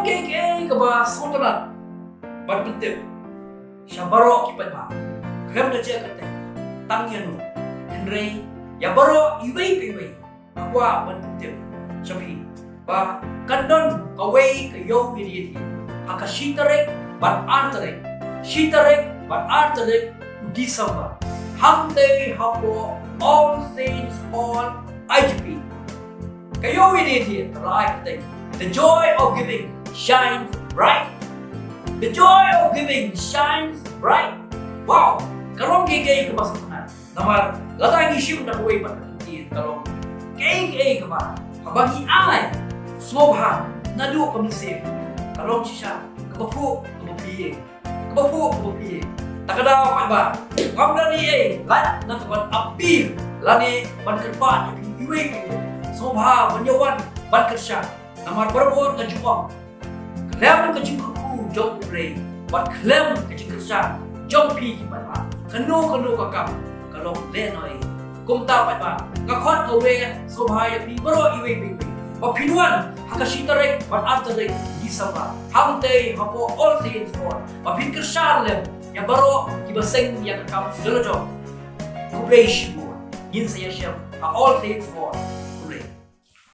Kalong keke kaba sotolan. Ban penting. Syabaro kipat ba. Krem na cek kete. Tangyan no. Henry ya baro iway. Akwa ban penting. Sabi ba kandon kaway kayo winiti. Akashitarek ban antarek. Shitarek ban antarek December. Hante hapo all things all IGP. Kayo winiti kalay kete. The joy of giving shines bright. The joy of giving shines bright. Wow! Kalong kay kabasahan. Namar, latang isip na kuway patakintin. Kalong kay kaba. Habang ialay, slobha, nadu kami save. Kalong siya, kabapu, kabapiye. Takadaw ka ba? Kamda ni lahat na taban apil. Lani, bankerpan, yung iway. Slobha, banyawan, banker siya. Namar berbor ke Jepang. Kelem ke Jepangku jom play. Buat kelem ke Jepang jom pi kipat. Kenu kakam. Kalau lenoi. Kum tapat ba. Kakot awe sobhaya pi bero iwe. Ba pinuan hakashitarek ban artarek disamba. Hangte hapo all things for. Ba pin kersan lem. Ya bero kibaseng ya kakam jolojo. Kuplay shibu. Yin saya syam all things for.